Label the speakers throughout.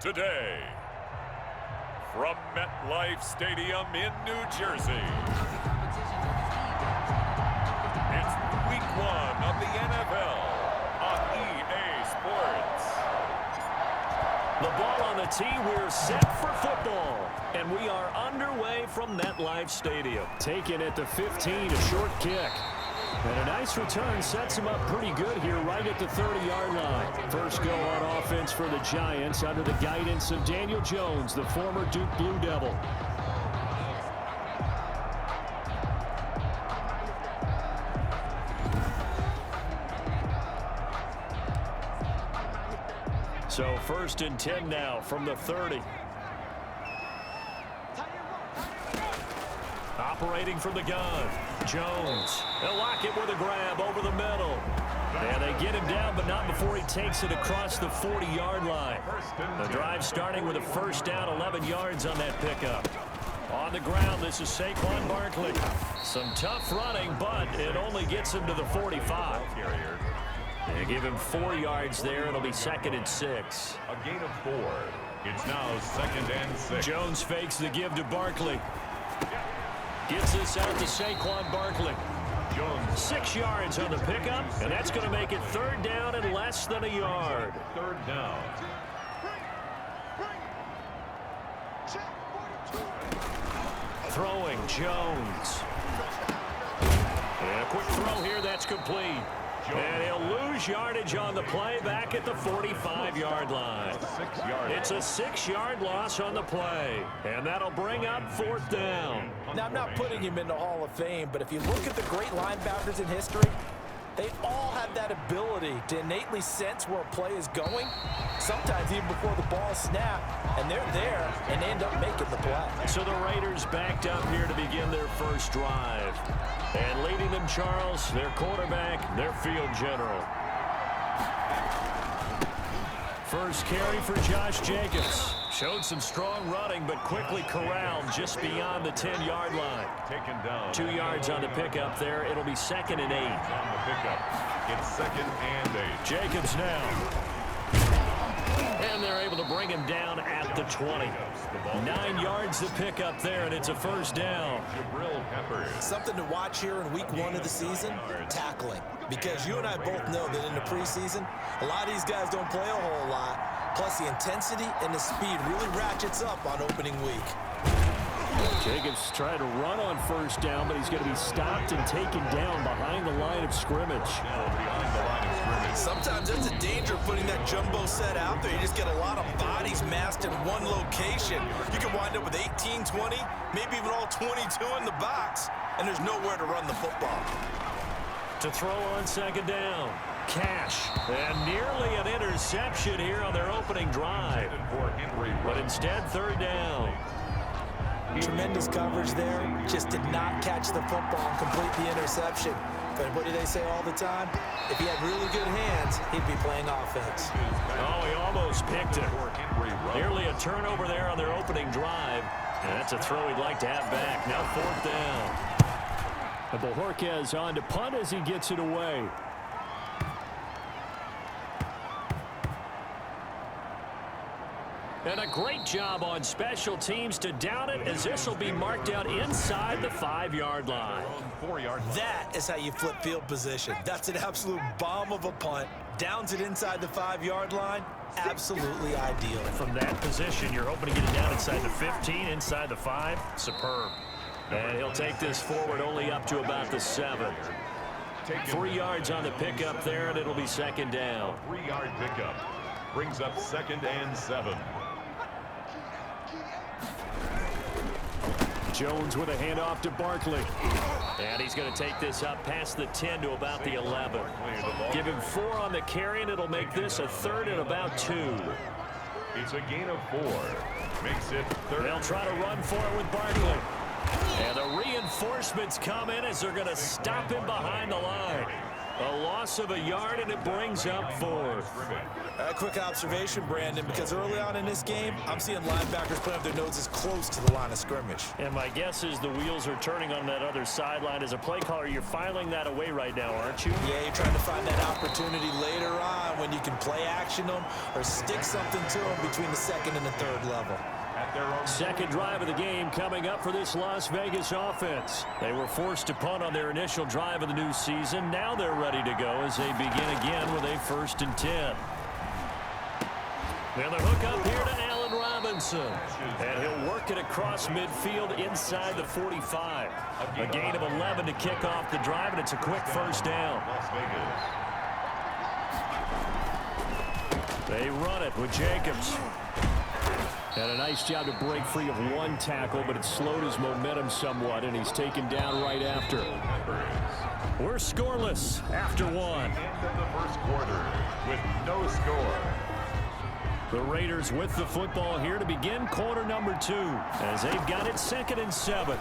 Speaker 1: today, from MetLife Stadium in New Jersey, it's Week 1 of the NFL on EA Sports.
Speaker 2: The ball on the tee, we're set for football, and we are underway from MetLife Stadium. Taken at the 15, a short kick. And a nice return sets him up pretty good here right at the 30-yard line. First go on offense for the Giants under the guidance of Daniel Jones, the former Duke Blue Devil. So first and 10 now from the 30. Operating from the gun, Jones. They'll lock it with a grab over the middle. And they get him down, but not before he takes it across the 40-yard line. The drive starting with a first down, 11 yards on that pickup. On the ground, this is Saquon Barkley. Some tough running, but it only gets him to the 45. They give him 4 yards there. It'll be 2nd and 6.
Speaker 1: A gain of 4. It's now 2nd and 6.
Speaker 2: Jones fakes the give to Barkley. Gets this out to Saquon Barkley. 6 yards on the pickup, and that's going to make it 3rd down and less than a yard.
Speaker 1: 3rd down.
Speaker 2: Throwing, Jones. And a quick throw here, that's complete. And he'll lose yardage on the play back at the 45-yard line. It's a 6-yard loss on the play. And that'll bring up 4th down.
Speaker 3: Now, I'm not putting him in the Hall of Fame, but if you look at the great linebackers in history, they all have that ability to innately sense where a play is going, sometimes even before the ball snapped, and they're there, and they end up making the play.
Speaker 2: So the Raiders backed up here to begin their first drive. And leading them, Charles, their quarterback, their field general. First carry for Josh Jacobs. Showed some strong running, but quickly corralled just beyond the 10-yard line.
Speaker 1: Taken down.
Speaker 2: 2 yards on the pickup there. It'll be 2nd and 8.
Speaker 1: On the pickup, it's 2nd and 8.
Speaker 2: Jacobs now. And they're able to bring him down at the 20. 9 yards to pick up there, and it's a first down.
Speaker 3: Something to watch here in week 1 of the season, tackling. Because you and I both know that in the preseason, a lot of these guys don't play a whole lot. Plus, the intensity and the speed really ratchets up on opening week.
Speaker 2: Jacobs trying to run on first down, but he's going to be stopped and taken down behind the line of scrimmage.
Speaker 3: Sometimes that's a danger putting that jumbo set out there. You just get a lot of bodies massed in one location. You can wind up with 18, 20, maybe even all 22 in the box, and there's nowhere to run the football.
Speaker 2: To throw on 2nd down. Cash. And nearly an interception here on their opening drive. But instead, 3rd down.
Speaker 3: Tremendous coverage there. Just did not catch the football and complete the interception. But what do they say all the time? If he had really good hands, he'd be playing offense.
Speaker 2: Oh, he almost picked it. Nearly a turnover there on their opening drive. And that's a throw he'd like to have back. Now 4th down. And Bojorquez on to punt as he gets it away. And a great job on special teams to down it, as this will be marked out inside the 5-yard line.
Speaker 3: That is how you flip field position. That's an absolute bomb of a punt. Downs it inside the 5-yard line. Absolutely ideal.
Speaker 2: From that position, you're hoping to get it down inside the 15, inside the 5. Superb. And he'll take this forward only up to about the 7. 3 yards on the pickup there, and it'll be 2nd down.
Speaker 1: 3-yard pickup brings up 2nd and 7.
Speaker 2: Jones with a handoff to Barkley. And he's going to take this up past the 10 to about the 11. Give him 4 on the carry, and it'll make this a 3rd and about 2.
Speaker 1: It's a gain of 4. Makes it 3rd.
Speaker 2: They'll try to run for it with Barkley. And the reinforcements come in as they're going to stop him behind the line. A loss of a yard, and it brings up fourth.
Speaker 3: A quick observation, Brandon, because early on in this game, I'm seeing linebackers putting up their noses close to the line of scrimmage.
Speaker 2: And my guess is the wheels are turning on that other sideline. As a play caller, you're filing that away right now, aren't you?
Speaker 3: Yeah, you're trying to find that opportunity later on when you can play action them or stick something to them between the second and the third level.
Speaker 2: Second drive of the game coming up for this Las Vegas offense. They were forced to punt on their initial drive of the new season. Now they're ready to go as they begin again with a 1st and 10. Now the hook up here to Allen Robinson. And he'll work it across midfield inside the 45. A gain of 11 to kick off the drive, and it's a quick first down. They run it with Jacobs. And a nice job to break free of one tackle, but it slowed his momentum somewhat, and he's taken down right after. We're scoreless after one.
Speaker 1: End of the first quarter with no score.
Speaker 2: The Raiders with the football here to begin quarter number 2, as they've got it 2nd and 7.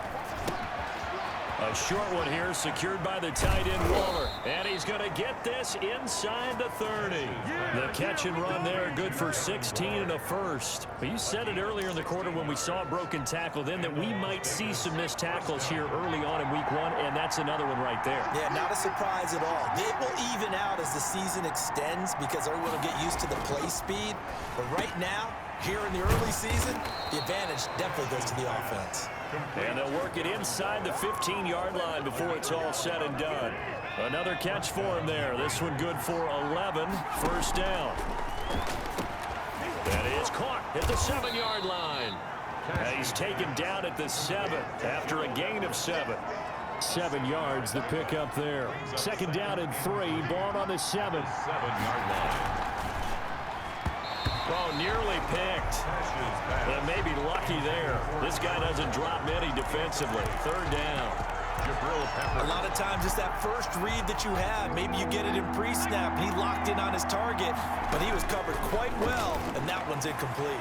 Speaker 2: A short one here secured by the tight end Waller. And he's going to get this inside the 30. The catch and run there, good for 16 and a first. You said it earlier in the quarter when we saw a broken tackle then that we might see some missed tackles here early on in week 1, and that's another one right there.
Speaker 3: Yeah, not a surprise at all. It will even out as the season extends because everyone will get used to the play speed. But right now, here in the early season, the advantage definitely goes to the offense.
Speaker 2: And they'll work it inside the 15-yard line before it's all said and done. Another catch for him there. This one good for 11. First down. That is caught at the 7-yard line. And he's taken down at the 7 after a gain of 7. 7 yards, the pickup there. Second down and 3. Ball on the 7.
Speaker 1: 7-yard line.
Speaker 2: Oh, nearly picked. And maybe lucky there. This guy doesn't drop many defensively. Third down.
Speaker 3: A lot of times it's that first read that you have. Maybe you get it in pre-snap. He locked in on his target, but he was covered quite well, and that one's incomplete.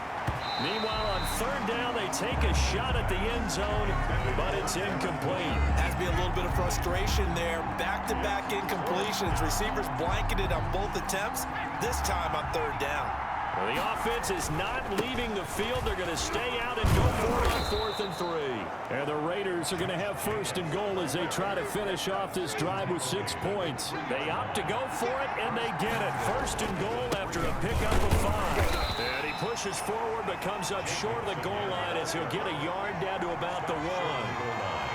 Speaker 2: Meanwhile, on third down, they take a shot at the end zone, but it's incomplete.
Speaker 3: Has to be a little bit of frustration there. Back-to-back incompletions. Receivers blanketed on both attempts, this time on third down.
Speaker 2: Well, the offense is not leaving the field. They're going to stay out and go for it on 4th and 3. And the Raiders are going to have 1st and goal as they try to finish off this drive with 6 points. They opt to go for it, and they get it. 1st and goal after a pickup of 5. And he pushes forward but comes up short of the goal line as he'll get a yard down to about the 1.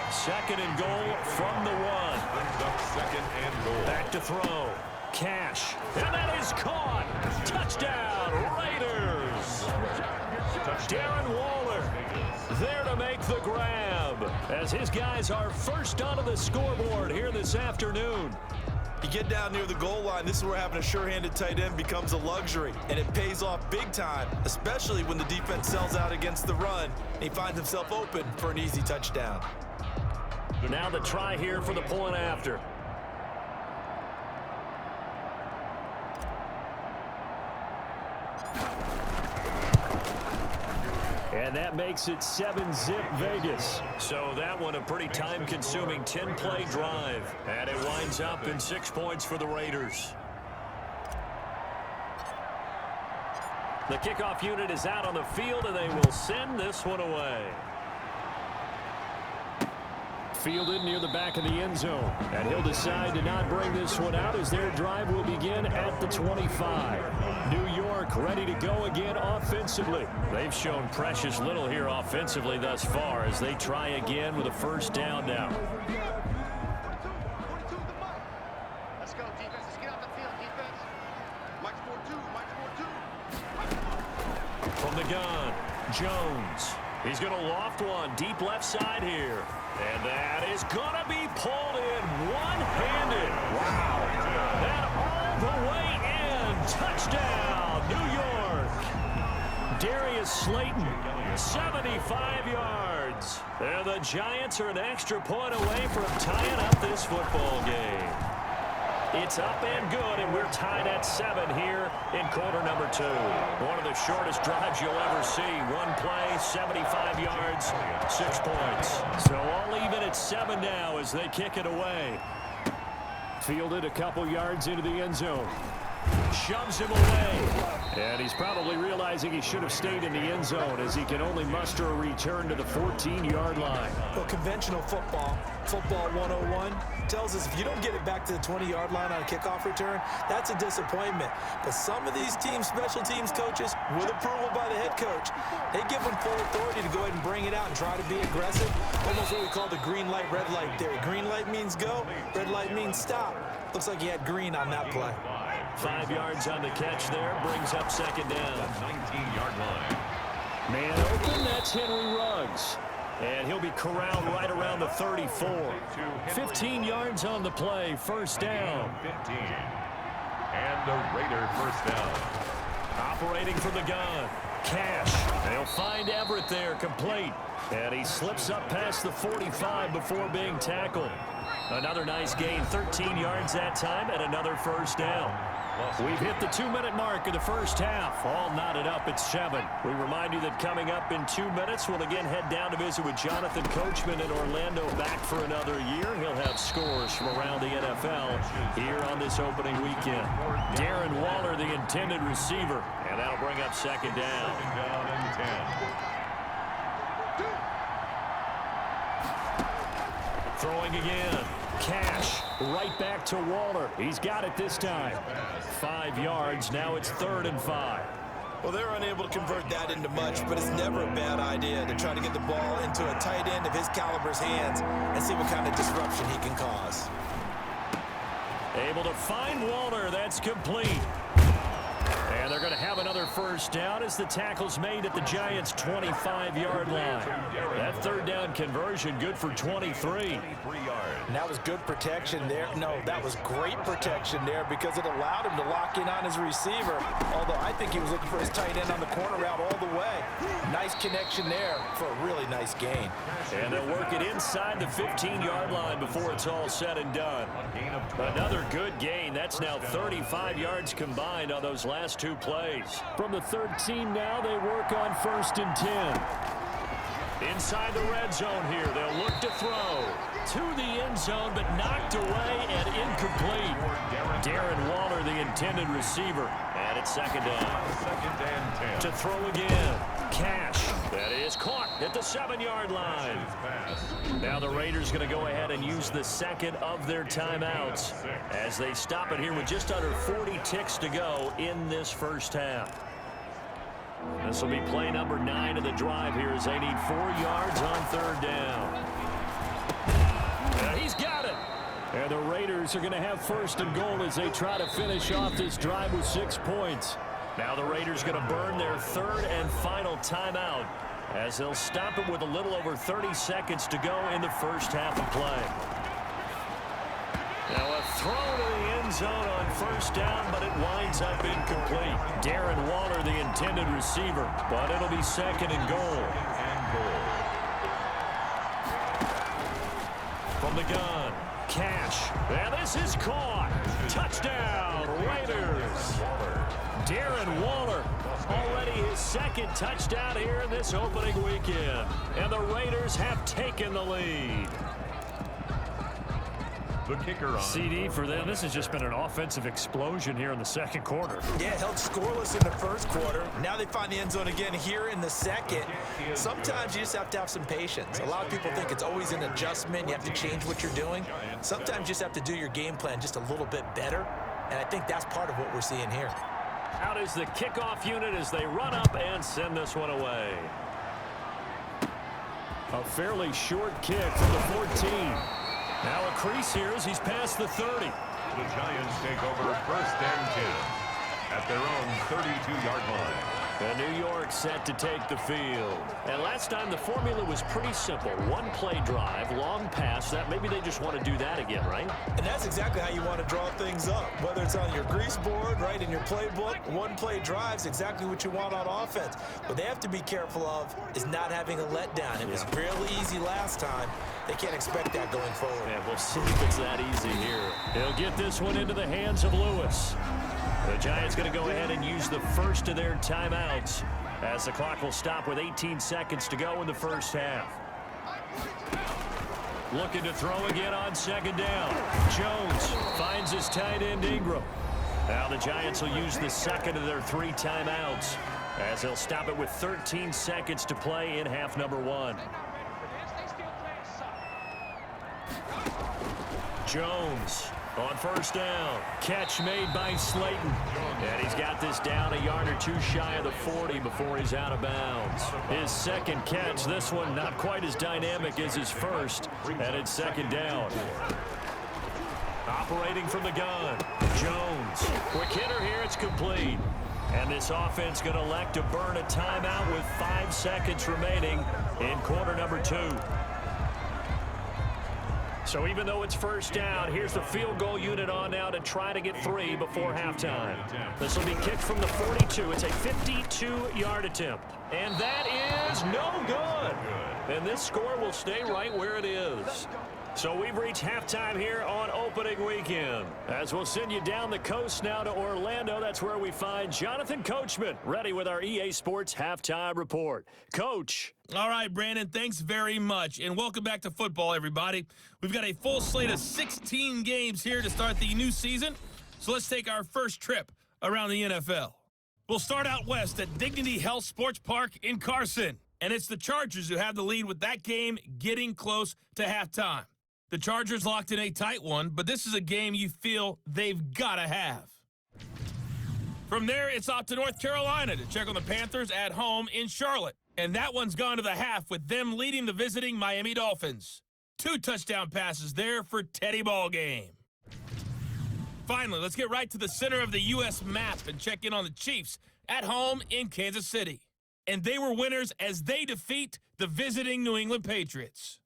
Speaker 2: 2nd and goal from the 1.
Speaker 1: 2nd and goal.
Speaker 2: Back to throw. Cash. And that is caught. Touchdown, Raiders. Darren Waller there to make the grab as his guys are first onto the scoreboard here this afternoon.
Speaker 3: You get down near the goal line, this is where having a sure-handed tight end becomes a luxury, and it pays off big time, especially when the defense sells out against the run, and he finds himself open for an easy touchdown.
Speaker 2: Now the try here for the point after. And that makes it 7-zip Vegas. So that one a pretty time-consuming 10-play drive. And it winds up in 6 points for the Raiders. The kickoff unit is out on the field, and they will send this one away. Fielded near the back of the end zone. And he'll decide to not bring this one out as their drive will begin at the 25. New York ready to go again offensively. They've shown precious little here offensively thus far as they try again with a first down now.
Speaker 4: Let's go, defense. Let's get out the field, defense. March 4-2,
Speaker 2: From the gun, Jones. He's going to loft one deep left side here. And that is going to be pulled in one-handed. Wow. And all the way in. Touchdown, New York. Darius Slayton, 75 yards. And the Giants are an extra point away from tying up this football game. It's up and good, and we're tied at 7 here in quarter number 2. One of the shortest drives you'll ever see. One play, 75 yards, 6 points. So all even at 7 now as they kick it away. Fielded a couple yards into the end zone. Shoves him away. And he's probably realizing he should have stayed in the end zone as he can only muster a return to the 14-yard line.
Speaker 3: Well, conventional football 101, tells us if you don't get it back to the 20-yard line on a kickoff return, that's a disappointment. But some of these teams, special teams coaches, with approval by the head coach, they give them full authority to go ahead and bring it out and try to be aggressive. Almost what we call the green light, red light theory. Green light means go, red light means stop. Looks like he had green on that play.
Speaker 2: 5 yards on the catch there, brings up second down.
Speaker 1: 19-yard line.
Speaker 2: Man open, that's Henry Ruggs. And he'll be corralled right around the 34. 15 yards on the play, first down.
Speaker 1: 15. And the Raider first down.
Speaker 2: Operating from the gun. Cash. They'll find Everett there, complete. And he slips up past the 45 before being tackled. Another nice gain, 13 yards that time, and another first down. We've hit the 2-minute mark of the first half. All knotted up at 7. We remind you that coming up in 2 minutes, we'll again head down to visit with Jonathan Coachman in Orlando, back for another year. He'll have scores from around the NFL here on this opening weekend. Darren Waller, the intended receiver, and that'll bring up second down.
Speaker 1: Second down and 10.
Speaker 2: Throwing again. Cash right back to Waller. He's got it this time. 5 yards. Now it's 3rd and 5.
Speaker 3: Well, they're unable to convert that into much, but it's never a bad idea to try to get the ball into a tight end of his caliber's hands and see what kind of disruption he can cause.
Speaker 2: Able to find Waller. That's complete. And they're going to have another first down as the tackle's made at the Giants' 25-yard line. That 3rd down conversion good for 23.
Speaker 3: And that was good protection there. No, that was great protection there because it allowed him to lock in on his receiver. Although I think he was looking for his tight end on the corner route all the way. Nice connection there for a really nice gain.
Speaker 2: And they'll work it inside the 15-yard line before it's all said and done. Another good gain. That's now 35 yards combined on those last 2 plays. From the 13 now, they work on 1st and 10. Inside the red zone here, they'll look to throw. To the end zone, but knocked away and incomplete. Darren Waller, the intended receiver. And it's second down.
Speaker 1: 2nd and 10.
Speaker 2: To throw again. Cash. That is caught at the 7-yard line. Now the Raiders going to go ahead and use the second of their timeouts as they stop it here with just under 40 ticks to go in this first half. This will be play number 9 of the drive here as they need 4 yards on 3rd down. And he's got it. And the Raiders are going to have 1st and goal as they try to finish off this drive with 6 points. Now the Raiders going to burn their 3rd and final timeout as they'll stop it with a little over 30 seconds to go in the first half of play. Now a throw to the end zone on 1st down, but it winds up incomplete. Darren Waller, the intended receiver, but it'll be 2nd and goal. From the gun, Cash. And this is caught. Touchdown, Raiders. Darren Waller, already his 2nd touchdown here in this opening weekend. And the Raiders have taken the lead.
Speaker 1: The kicker on.
Speaker 2: CD for them. This has just been an offensive explosion here in the 2nd quarter.
Speaker 3: Yeah, held scoreless in the 1st quarter. Now they find the end zone again here in the 2nd. Sometimes you just have to have some patience. A lot of people think it's always an adjustment. You have to change what you're doing. Sometimes you just have to do your game plan just a little bit better. And I think that's part of what we're seeing here.
Speaker 2: Out is the kickoff unit as they run up and send this one away. A fairly short kick from the 14. Now a crease here as he's past the 30.
Speaker 1: The Giants take over 1st and 10 at their own 32-yard line.
Speaker 2: And New York set to take the field. And last time the formula was pretty simple. 1-play drive, long pass. That maybe they just want to do that again, right?
Speaker 3: And that's exactly how you want to draw things up. Whether it's on your grease board, right, in your playbook, 1-play drive is exactly what you want on offense. What they have to be careful of is not having a letdown. It was real easy last time. They can't expect that going forward.
Speaker 2: And we'll see if it's that easy here. They'll get this one into the hands of Lewis. The Giants going to go ahead and use the 1st of their timeouts as the clock will stop with 18 seconds to go in the first half. Looking to throw again on second down. Jones finds his tight end Ingram. Now the Giants will use the second of their 3 timeouts as they'll stop it with 13 seconds to play in half number 1. Jones on first down. Catch made by Slayton. And he's got this down a yard or 2 shy of the 40 before he's out of bounds. His second catch, this one not quite as dynamic as his first, and it's second down. Operating from the gun, Jones. Quick hitter here, it's complete. And this offense going to elect to burn a timeout with 5 seconds remaining in quarter number 2. So even though it's first down, here's the field goal unit on now to try to get 3 before halftime. This will be kicked from the 42. It's a 52-yard attempt. And that is no good. And this score will stay right where it is. So we've reached halftime here on opening weekend. As we'll send you down the coast now to Orlando, that's where we find Jonathan Coachman ready with our EA Sports Halftime Report. Coach.
Speaker 5: All right, Brandon, thanks very much. And welcome back to football, everybody. We've got a full slate of 16 games here to start the new season. So let's take our first trip around the NFL. We'll start out west at Dignity Health Sports Park in Carson. And it's the Chargers who have the lead with that game getting close to halftime. The Chargers locked in a tight one, but this is a game you feel they've got to have. From there, it's off to North Carolina to check on the Panthers at home in Charlotte. And that one's gone to the half with them leading the visiting Miami Dolphins. 2 touchdown passes there for Teddy Ballgame. Finally, let's get right to the center of the U.S. map and check in on the Chiefs at home in Kansas City. And they were winners as they defeat the visiting New England Patriots.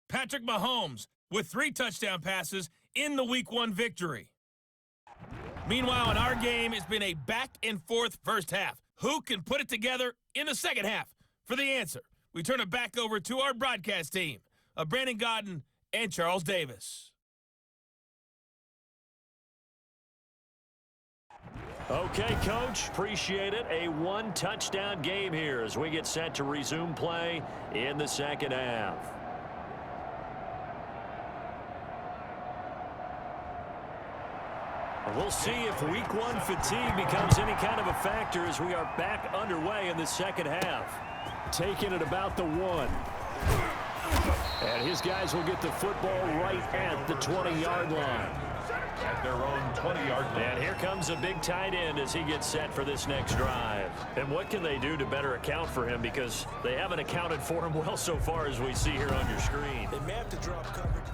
Speaker 5: Patrick Mahomes with 3 touchdown passes in the Week 1 victory. Meanwhile, in our game, it's been a back-and-forth first half. Who can put it together in the second half? For the answer, we turn it back over to our broadcast team of Brandon Godden and Charles Davis.
Speaker 2: Okay, Coach, appreciate it. A 1-touchdown game here as we get set to resume play in the second half. We'll see if Week 1 fatigue becomes any kind of a factor as we are back underway in the second half. Taking it about the 1. And his guys will get the football right at the 20-yard line.
Speaker 1: At their own 20-yard line.
Speaker 2: And here comes a big tight end as he gets set for this next drive. And what can they do to better account for him? Because they haven't accounted for him well so far as we see here on your screen.
Speaker 3: They may have to drop coverage.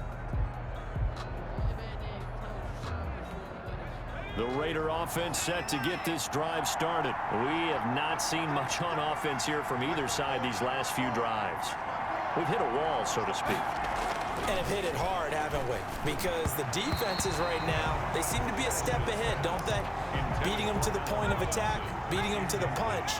Speaker 2: The Raider offense set to get this drive started. We have not seen much on offense here from either side these last few drives. We've hit a wall, so to speak.
Speaker 3: And have hit it hard, haven't we? Because the defenses right now, they seem to be a step ahead, don't they? Beating them to the point of attack, beating them to the punch.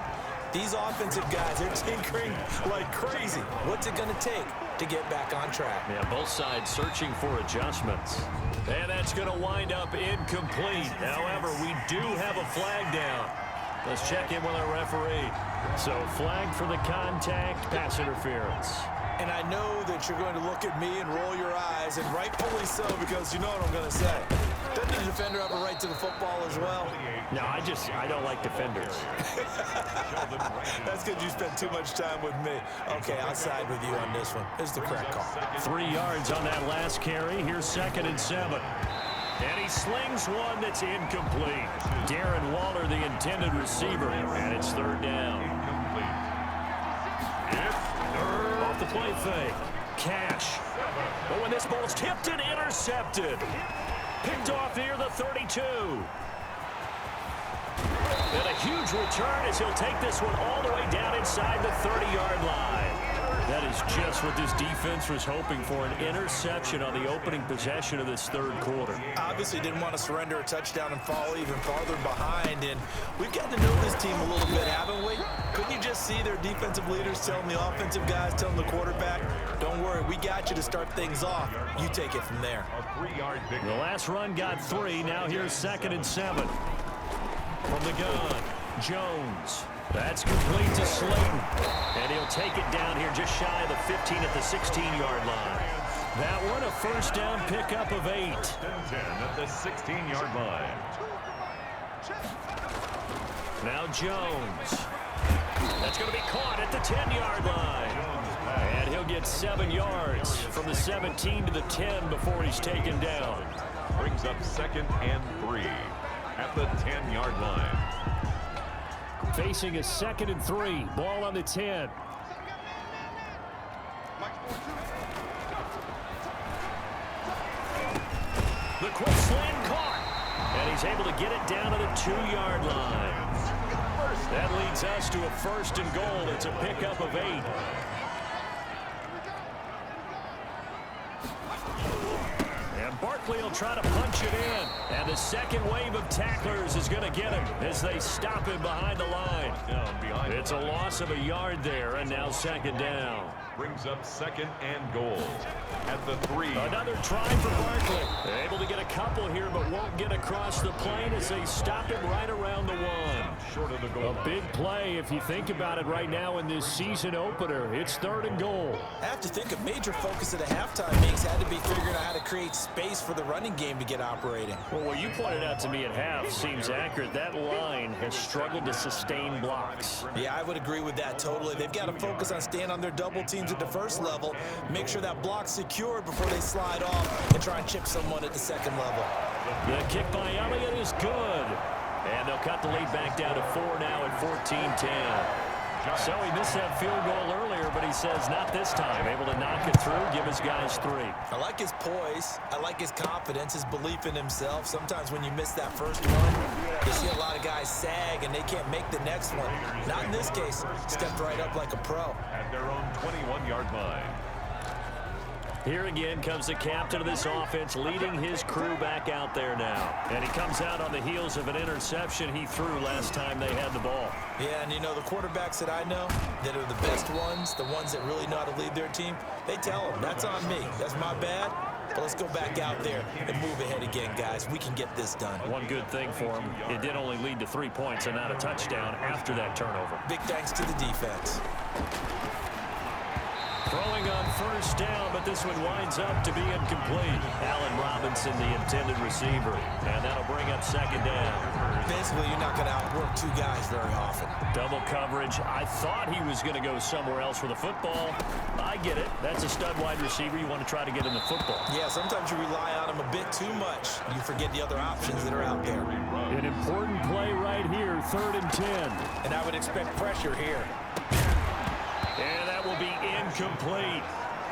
Speaker 3: These offensive guys, they're tinkering like crazy. What's it going to take to get back on track?
Speaker 2: Yeah, both sides searching for adjustments. And that's going to wind up incomplete. However, we do have a flag down. Let's check in with our referee. So, flag for the contact, pass interference.
Speaker 3: And I know that you're going to look at me and roll your eyes, and rightfully so, because you know what I'm going to say. Doesn't the defender have a right to the football as well?
Speaker 2: No, I don't like defenders.
Speaker 3: That's because you spent too much time with me. Okay, I'll side with you on this one. This is the correct call.
Speaker 2: 3 yards on that last carry. Here's 2nd and 7. And he slings one that's incomplete. Darren Waller, the intended receiver, and it's 3rd down. Off the play fake. Cash. But when this ball's tipped and intercepted. Picked off near the 32. And a huge return as he'll take this one all the way down inside the 30-yard line. That is just what this defense was hoping for, an interception on the opening possession of this 3rd quarter.
Speaker 3: Obviously didn't want to surrender a touchdown and fall even farther behind, and we've gotten to know this team a little bit, haven't we? Couldn't you just see their defensive leaders telling the offensive guys, telling the quarterback, don't worry, we got you to start things off. You take it from there.
Speaker 2: The last run got 3. Now here's 2nd and 7. From the gun, Jones. That's complete to Slayton. And he'll take it down here just shy of the 15 at the 16-yard line. That one a first down pickup of 8.
Speaker 1: 10 at the 16-yard line.
Speaker 2: Now Jones. That's going to be caught at the 10-yard line. And he'll get 7 yards from the 17 to the 10 before he's taken down.
Speaker 1: Brings up 2nd and 3 at the 10-yard line.
Speaker 2: Facing a 2nd and 3. Ball on the 10. The quick slant caught. And he's able to get it down to the 2-yard line. That leads us to a 1st and goal. It's a pickup of 8. And Barkley will try to punch it in. And the second wave of tacklers is going to get him as they stop him behind the line. It's a loss of a yard there, and now 2nd down.
Speaker 1: Brings up 2nd and goal at the 3.
Speaker 2: Another try for Barkley. They're able to get a couple here, but won't get across the plane as they stop him right around the 1.
Speaker 1: Short of the goal.
Speaker 2: A big play if you think about it right now in this season opener. It's 3rd and goal.
Speaker 3: I have to think a major focus of the halftime makes had to be figuring out how to create space for the running game to get operating.
Speaker 2: Well, what you pointed out to me at half seems accurate. That line has struggled to sustain blocks.
Speaker 3: Yeah, I would agree with that totally. They've got to focus on staying on their double teams at the first level, make sure that block's secured before they slide off and try and chip someone at the 2nd level.
Speaker 2: The kick by Elliott is good. And they'll cut the lead back down to 4 now at 14-10. So he missed that field goal earlier, but he says not this time. Able to knock it through, give his guys 3.
Speaker 3: I like his poise. I like his confidence, his belief in himself. Sometimes when you miss that first one, you see a lot of guys sag and they can't make the next one. Not in this case. Stepped right up like a pro.
Speaker 1: At their own 21-yard line.
Speaker 2: Here again comes the captain of this offense, leading his crew back out there now. And he comes out on the heels of an interception he threw last time they had the ball.
Speaker 3: Yeah, and you know, the quarterbacks that I know that are the best ones, the ones that really know how to lead their team, they tell them, that's on me. That's my bad. But let's go back out there and move ahead again, guys. We can get this done.
Speaker 2: One good thing for him, it did only lead to 3 points and not a touchdown after that turnover.
Speaker 3: Big thanks to the defense.
Speaker 2: Throwing on first down, but this one winds up to be incomplete. Allen Robinson, the intended receiver. And that'll bring up 2nd down.
Speaker 3: Basically, you're not going to outwork 2 guys very often.
Speaker 2: Double coverage. I thought he was going to go somewhere else with the football. I get it. That's a stud wide receiver. You want to try to get in the football.
Speaker 3: Yeah, sometimes you rely on him a bit too much. You forget the other options that are out there.
Speaker 2: An important play right here, 3rd and 10.
Speaker 3: And I would expect pressure here.
Speaker 2: And that will be incomplete.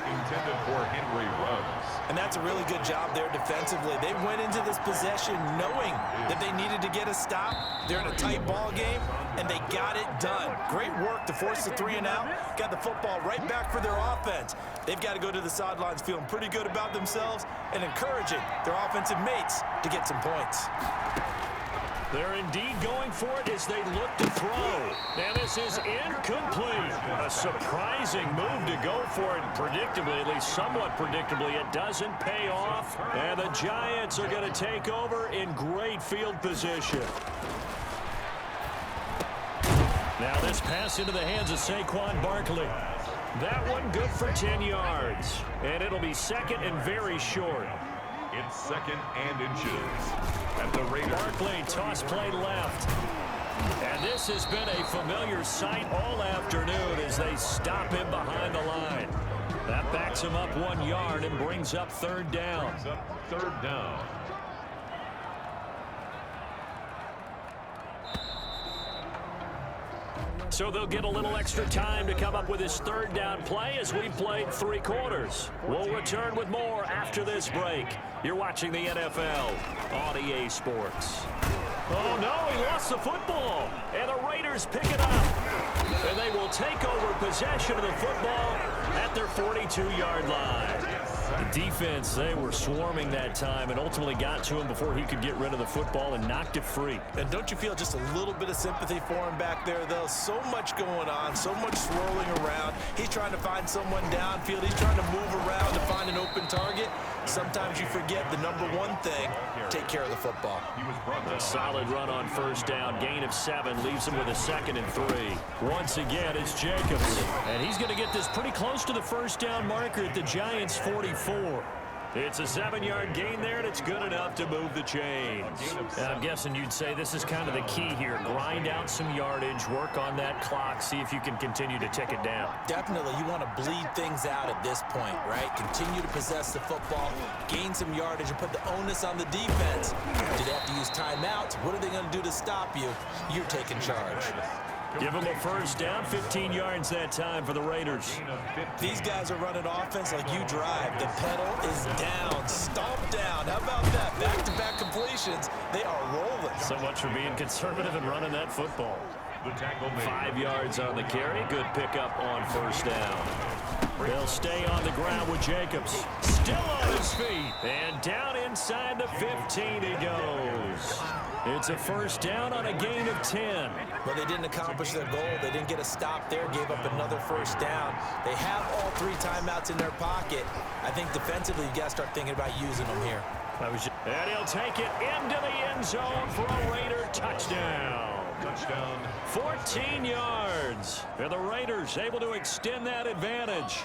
Speaker 1: Intended for Henry Ruggs.
Speaker 3: And that's a really good job there defensively. They went into this possession knowing that they needed to get a stop. They're in a tight ball game, and they got it done. Great work to force the 3 and out. Got the football right back for their offense. They've got to go to the sidelines feeling pretty good about themselves and encouraging their offensive mates to get some points.
Speaker 2: They're indeed going for it as they look to throw. And this is incomplete. A surprising move to go for it. Predictably, at least somewhat predictably, it doesn't pay off. And the Giants are going to take over in great field position. Now this pass into the hands of Saquon Barkley. That one good for 10 yards. And it'll be 2nd and very short.
Speaker 1: It's 2nd and inches. At the Raiders.
Speaker 2: Barkley, toss play left. And this has been a familiar sight all afternoon as they stop him behind the line. That backs him up 1 yard and brings up 3rd down.
Speaker 1: Brings up 3rd down.
Speaker 2: So they'll get a little extra time to come up with his 3rd down play as we played 3 quarters. We'll return with more after this break. You're watching the NFL on EA Sports. Oh, no, he lost the football. And the Raiders pick it up. And they will take over possession of the football at their 42-yard line. The defense, they were swarming that time and ultimately got to him before he could get rid of the football and knocked it free.
Speaker 3: And don't you feel just a little bit of sympathy for him back there, though? So much going on, so much swirling around. He's trying to find someone downfield. He's trying to move around to find an open target. Sometimes you forget the number one thing, take care of the football.
Speaker 2: A solid run on first down. Gain of 7 leaves him with a 2nd and 3. Once again, it's Jacobs. And he's going to get this pretty close to the first down marker at the Giants' 45. 4. It's a 7-yard gain there, and it's good enough to move the chains. And I'm guessing you'd say this is kind of the key here. Grind out some yardage, work on that clock, see if you can continue to tick it down.
Speaker 3: Definitely, you want to bleed things out at this point, right? Continue to possess the football, gain some yardage, and put the onus on the defense. Do they have to use timeouts? What are they going to do to stop you? You're taking charge.
Speaker 2: Give them a first down, 15 yards that time for the Raiders.
Speaker 3: These guys are running offense like you drive. The pedal is down, stomped down. How about that? Back-to-back completions. They are rolling.
Speaker 2: So much for being conservative and running that football. 5 yards on the carry. Good pickup on first down. They'll stay on the ground with Jacobs. Still on his feet. And down inside the 15 he goes. It's a first down on a gain of 10.
Speaker 3: Well, they didn't accomplish their goal. They didn't get a stop there, gave up another first down. They have all 3 timeouts in their pocket. I think defensively, you got to start thinking about using them here.
Speaker 2: And he'll take it into the end zone for a Raider touchdown. 14 yards. And the Raiders able to extend that advantage.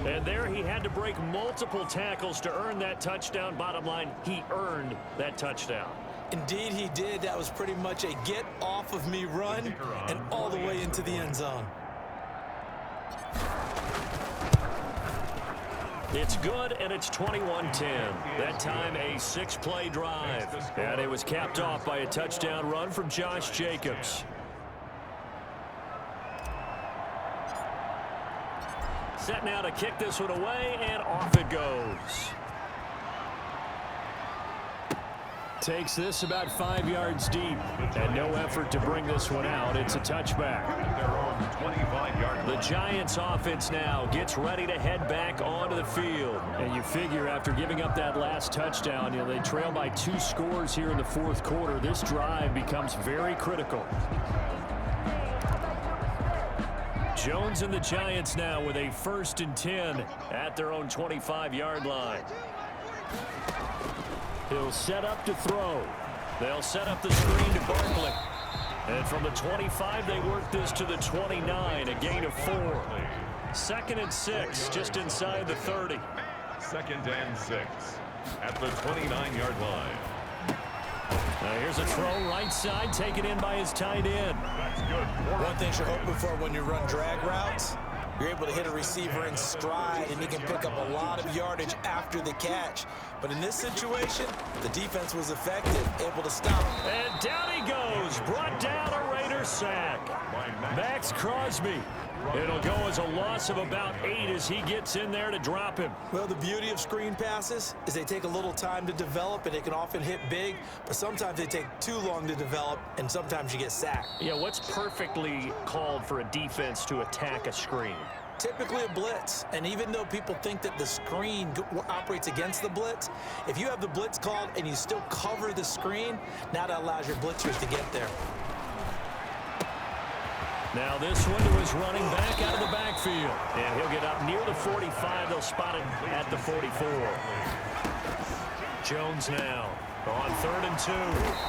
Speaker 2: And there he had to break multiple tackles to earn that touchdown. Bottom line, he earned that touchdown.
Speaker 3: Indeed he did. That was pretty much a get off of me run and all the way into the end zone.
Speaker 2: It's good, and it's 21-10. That time a 6-play drive. And it was capped off by a touchdown run from Josh Jacobs. Set now to kick this one away, and off it goes. Takes this about 5 yards deep, and no effort to bring this one out. It's a touchback. The Giants offense now gets ready to head back onto the field. And you figure after giving up that last touchdown, they trail by 2 scores here in the fourth quarter. This drive becomes very critical. Jones and the Giants now with a 1st and 10 at their own 25-yard line. He'll set up to throw. They'll set up the screen to Barkley. And from the 25, they work this to the 29, a gain of 4. 2nd and 6, just inside the 30.
Speaker 1: 2nd and 6 at the 29-yard line.
Speaker 2: Now here's a throw right side, taken in by his tight end.
Speaker 1: That's good.
Speaker 3: One thing you're hoping for when you run drag routes, you're able to hit a receiver in stride, and he can pick up a lot of yardage after the catch. But in this situation, the defense was effective, able to stop.
Speaker 2: And down he goes, brought down a Raider sack. Max Crosby. It'll go as a loss of about 8 as he gets in there to drop him.
Speaker 3: Well, the beauty of screen passes is they take a little time to develop, and they can often hit big, but sometimes they take too long to develop, and sometimes you get sacked.
Speaker 2: Yeah, what's perfectly called for a defense to attack a screen?
Speaker 3: Typically a blitz, and even though people think that the screen operates against the blitz, if you have the blitz called and you still cover the screen, now that allows your blitzers to get there.
Speaker 2: Now this one to his running back out of the backfield. And he'll get up near the 45. They'll spot it at the 44. Jones now on 3rd and 2.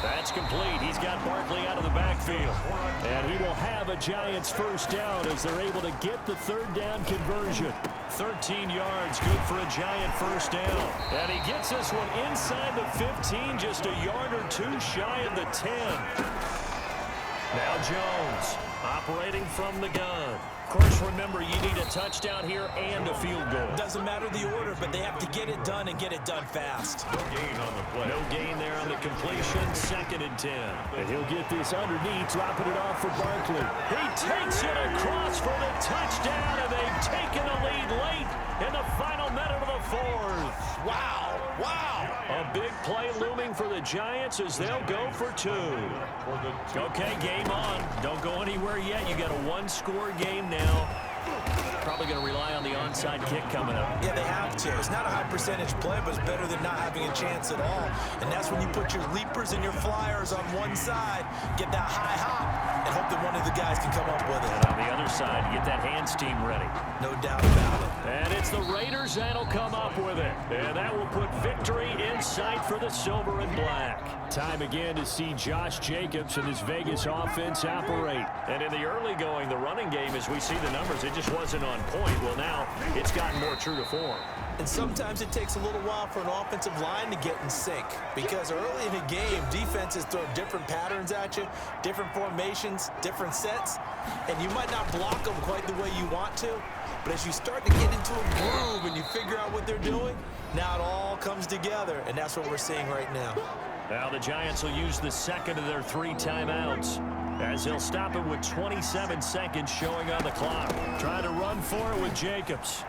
Speaker 2: That's complete. He's got Barkley out of the backfield. And he will have a Giants first down as they're able to get the 3rd down conversion. 13 yards, good for a Giant first down. And he gets this one inside the 15, just a yard or 2 shy of the 10. Now Jones operating from the gun. Of course, remember, you need a touchdown here and a field goal.
Speaker 3: Doesn't matter the order, but they have to get it done and get it done fast.
Speaker 1: No gain on the play.
Speaker 2: No gain there on the completion. 2nd and 10. And he'll get this underneath, dropping it off for Barkley. He takes it across for the touchdown, and they've taken the lead late in the final minute of the 4th.
Speaker 3: Wow. Wow.
Speaker 2: A big play looming for the Giants as they'll go for 2. Okay, game on. Don't go anywhere yet. You got a 1-score game now. Probably going to rely on the onside kick coming up.
Speaker 3: Yeah, they have to. It's not a high percentage play, but it's better than not having a chance at all. And that's when you put your leapers and your flyers on one side, get that high hop, and hope that one of the guys can come up with it.
Speaker 2: And on the other side, you get that hands team ready.
Speaker 3: No doubt about it.
Speaker 2: And it's the Raiders that'll come up with it. And that will put victory in sight for the silver and black. Time again to see Josh Jacobs and his Vegas offense operate. And in the early going, the running game, as we see the numbers, it just wasn't on point. Well, now it's gotten more true to form.
Speaker 3: And sometimes it takes a little while for an offensive line to get in sync because early in the game, defenses throw different patterns at you, different formations, different sets, and you might not block them quite the way you want to, but as you start to get into a groove and you figure out what they're doing, now it all comes together, and that's what we're seeing right now.
Speaker 2: Now the Giants will use the second of their 3 timeouts as they'll stop it with 27 seconds showing on the clock. Trying to run for it with Jacobs.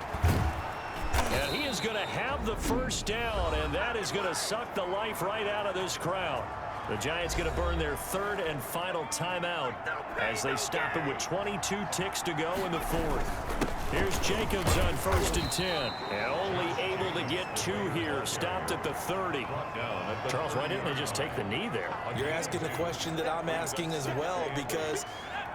Speaker 2: And he is going to have the first down, and that is going to suck the life right out of this crowd. The Giants going to burn their 3rd and final timeout as they stop it with 22 ticks to go in the 4th. Here's Jacobs on 1st and 10. And only able to get 2 here. Stopped at the 30. Charles, why didn't they just take the knee there?
Speaker 3: You're asking the question that I'm asking as well, because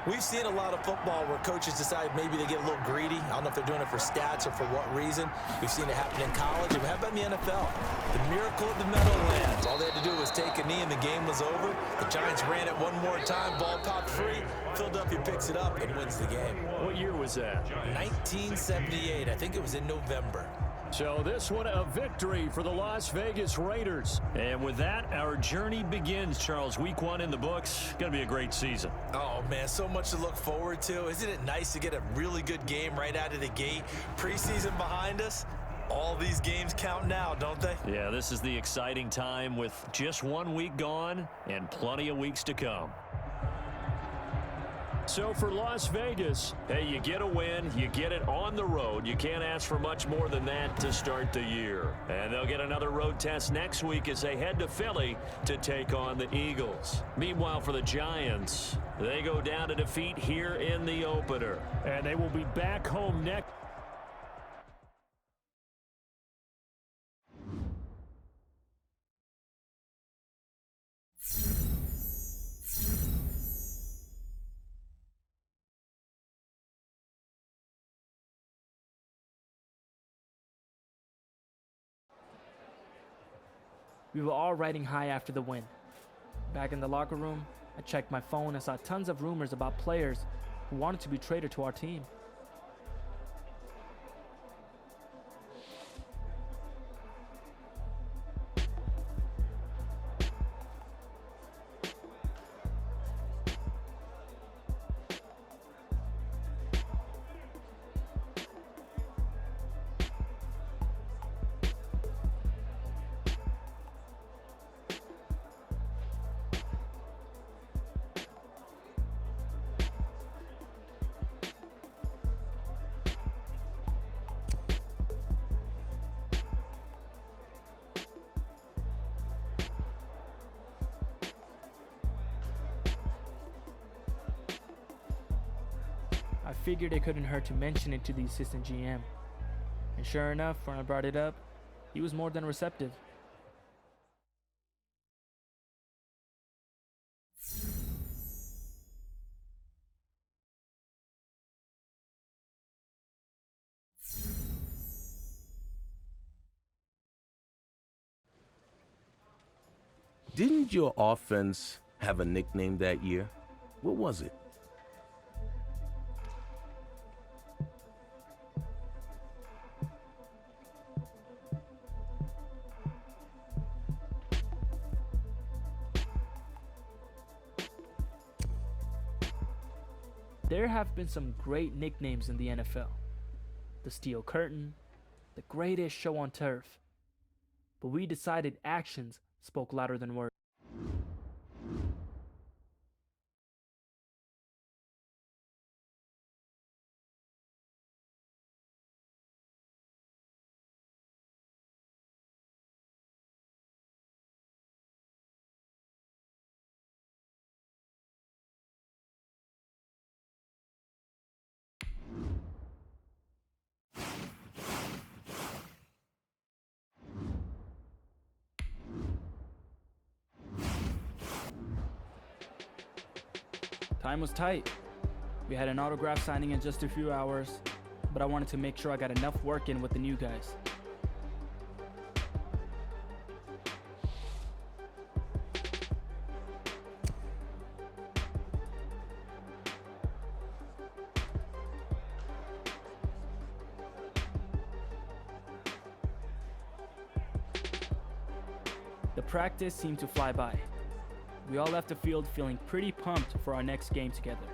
Speaker 3: we've seen a lot of football where coaches decide maybe they get a little greedy. I don't know if they're doing it for stats or for what reason. We've seen it happen in college. And how about in the NFL? The miracle of the Meadowlands. All they had to do was take a knee and the game was over. The Giants ran it one more time. Ball popped free. Philadelphia picks it up and wins the game.
Speaker 2: What year was that?
Speaker 3: 1978. I think it was in November.
Speaker 2: So this one a victory for the Las Vegas Raiders. And with that, our journey begins, Charles. Week 1 in the books. Going to be a great season.
Speaker 3: Oh, man, so much to look forward to. Isn't it nice to get a really good game right out of the gate? Preseason behind us. All these games count now, don't they?
Speaker 2: Yeah, this is the exciting time with just 1 week gone and plenty of weeks to come. So for Las Vegas, hey, you get a win, you get it on the road. You can't ask for much more than that to start the year. And they'll get another road test next week as they head to Philly to take on the Eagles. Meanwhile, for the Giants, they go down to defeat here in the opener. And they will be back home next.
Speaker 6: We were all riding high after the win. Back in the locker room, I checked my phone and saw tons of rumors about players who wanted to be traded to our team. I figured it couldn't hurt to mention it to the assistant GM. And sure enough, when I brought it up, he was more than receptive.
Speaker 7: Didn't your offense have a nickname that year? What was it?
Speaker 6: There have been some great nicknames in the NFL. The Steel Curtain, the greatest show on turf. But we decided actions spoke louder than words. Time was tight. We had an autograph signing in just a few hours, but I wanted to make sure I got enough work in with the new guys. The practice seemed to fly by. We all left the field feeling pretty pumped for our next game together.